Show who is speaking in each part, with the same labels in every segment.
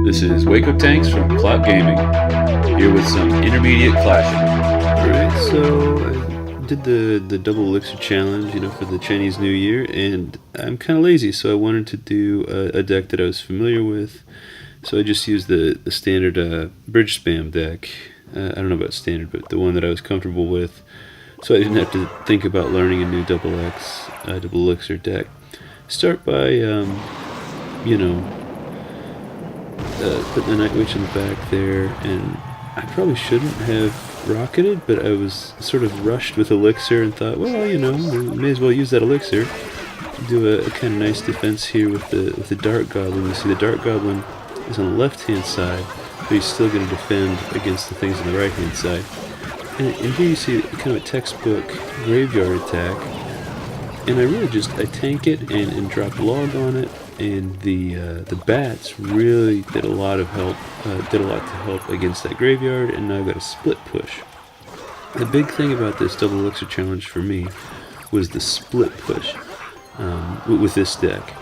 Speaker 1: This is Hueco Tanks from Clout Gaming, here with some intermediate clashing.
Speaker 2: Alright, so I did the double elixir challenge, for the Chinese New Year, and I'm kind of lazy, so I wanted to do a deck that I was familiar with. So I just used the standard bridge spam deck. I don't know about standard, but the one that I was comfortable with. So I didn't have to think about learning a new double elixir deck. Start by, putting the Night Witch in the back there, and I probably shouldn't have rocketed, but I was sort of rushed with elixir and thought, well, may as well use that elixir. Do a kind of nice defense here with the Dark Goblin. You see the Dark Goblin is on the left-hand side, but he's still going to defend against the things on the right-hand side. And here you see kind of a textbook graveyard attack, and I tank it and drop log on it, and the bats really did a lot to help against that graveyard, and now I've got a split push. The big thing about this double elixir challenge for me was the split push with this deck,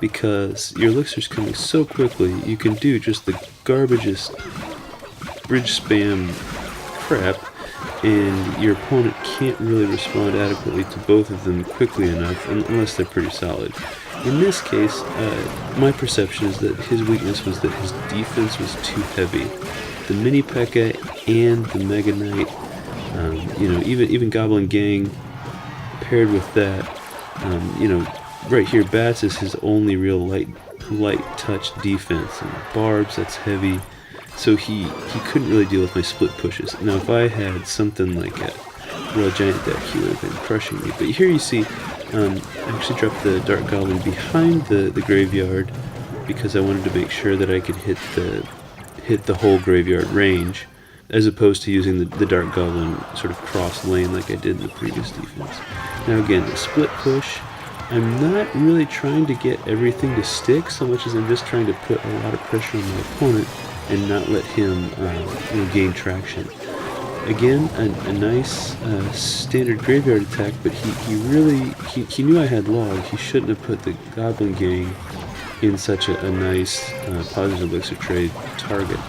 Speaker 2: because your elixir's coming so quickly, you can do just the garbageest bridge spam crap, and your opponent can't really respond adequately to both of them quickly enough unless they're pretty solid. In this case, my perception is that his weakness was that his defense was too heavy. The mini P.E.K.K.A. and the Mega Knight, even Goblin Gang paired with that, right here, Bats is his only real light touch defense. And Barbs, that's heavy. So he couldn't really deal with my split pushes. Now if I had something like a Royale Giant deck, he would have been crushing me. But here you see, I actually dropped the Dark Goblin behind the graveyard because I wanted to make sure that I could hit the whole graveyard range, as opposed to using the Dark Goblin sort of cross lane like I did in the previous defense. Now again, the split push, I'm not really trying to get everything to stick so much as I'm just trying to put a lot of pressure on my opponent and not let him gain traction. Again, a nice standard graveyard attack, but he knew I had log. He shouldn't have put the Goblin Gang in such a nice positive elixir trade target.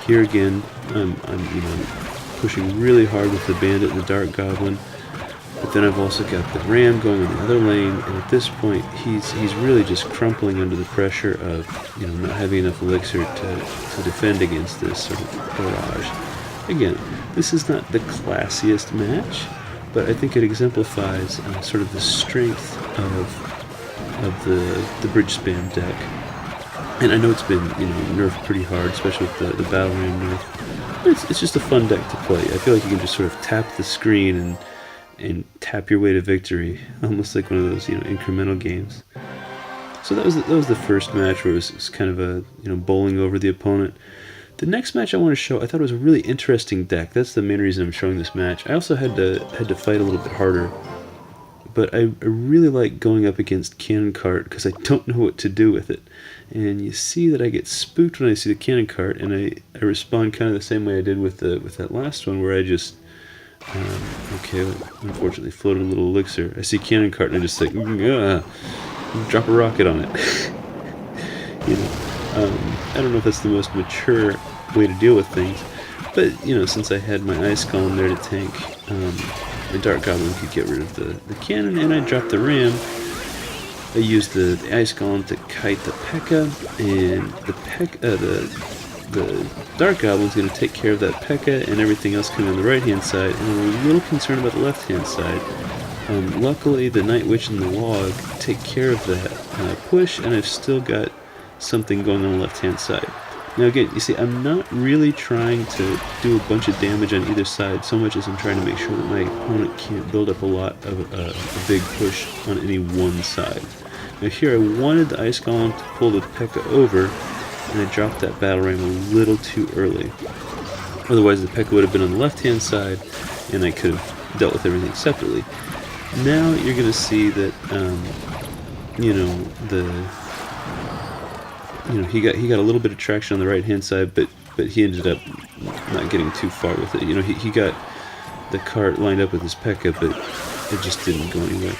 Speaker 2: Here again, I'm pushing really hard with the Bandit and the Dark Goblin, but then I've also got the Ram going on the other lane, and at this point he's really just crumpling under the pressure of not having enough elixir to defend against this sort of barrage. Again, this is not the classiest match, but I think it exemplifies sort of the strength of the bridge spam deck. And I know it's been nerfed pretty hard, especially with the Battle Ram nerf. But it's just a fun deck to play. I feel like you can just sort of tap the screen and tap your way to victory, almost like one of those incremental games. So that was the first match where it was kind of a bowling over the opponent. The next match I want to show, I thought it was a really interesting deck. That's the main reason I'm showing this match. I also had to fight a little bit harder, but I really like going up against Cannon Cart because I don't know what to do with it. And you see that I get spooked when I see the Cannon Cart, and I respond kind of the same way I did with that last one, where I just unfortunately floated a little elixir. I see Cannon Cart and I just like drop a rocket on it. I don't know if that's the most mature way to deal with things, but since I had my Ice Golem there to tank, the Dark Goblin could get rid of the cannon, and I dropped the Ram. I used the Ice Golem to kite the P.E.K.K.A., and the Dark Goblin's going to take care of that P.E.K.K.A. and everything else coming on the right-hand side, and I'm a little concerned about the left-hand side. Luckily, the Night Witch and the Log take care of that push, and I've still got something going on the left-hand side. Now again, you see, I'm not really trying to do a bunch of damage on either side so much as I'm trying to make sure that my opponent can't build up a lot of a big push on any one side. Now here I wanted the Ice Golem to pull the P.E.K.K.A. over, and I dropped that Battle Ram a little too early. Otherwise the P.E.K.K.A. would have been on the left-hand side, and I could have dealt with everything separately. Now you're going to see that, he got a little bit of traction on the right-hand side, but he ended up not getting too far with it. He got the cart lined up with his P.E.K.K.A., but it just didn't go anywhere.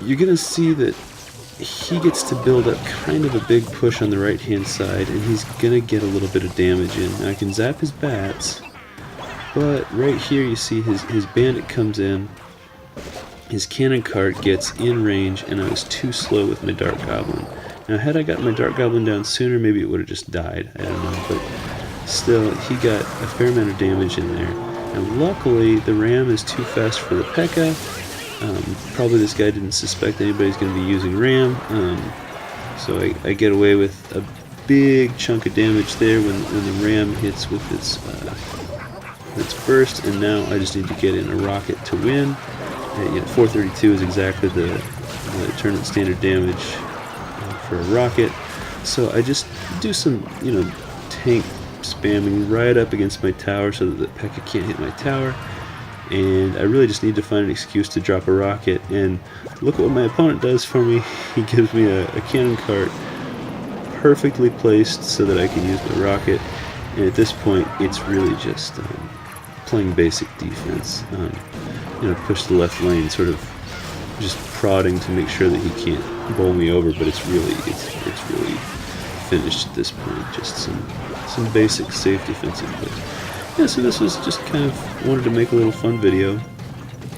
Speaker 2: You're gonna see that he gets to build up kind of a big push on the right hand side, and he's gonna get a little bit of damage in. Now I can zap his bats, but right here you see his bandit comes in, his cannon cart gets in range, and I was too slow with my dart goblin. Now had I got my dart goblin down sooner, maybe it would have just died, I don't know, but still, he got a fair amount of damage in there. And luckily, the ram is too fast for the P.E.K.K.A. Probably this guy didn't suspect anybody's going to be using ram, so I get away with a big chunk of damage there when the ram hits with its burst, and now I just need to get in a rocket to win. 432 is exactly the tournament standard damage for a rocket, so I just do some, tank spamming right up against my tower so that the P.E.K.K.A. can't hit my tower, and I really just need to find an excuse to drop a rocket. And look at what my opponent does for me. He gives me a cannon cart perfectly placed so that I can use my rocket, and at this point it's really just playing basic defense. Push the left lane, sort of just prodding to make sure that he can't bowl me over, but it's really finished at this point. Just some basic safe defensive plays. Yeah, so this was just kind of wanted to make a little fun video.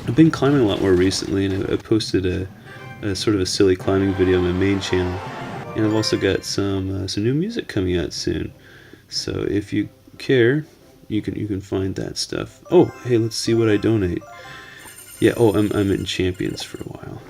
Speaker 2: I've been climbing a lot more recently, and I posted a sort of a silly climbing video on my main channel, and I've also got some new music coming out soon. So if you care, you can find that stuff. Oh, hey, let's see what I donate. Yeah, I'm in Champions for a while.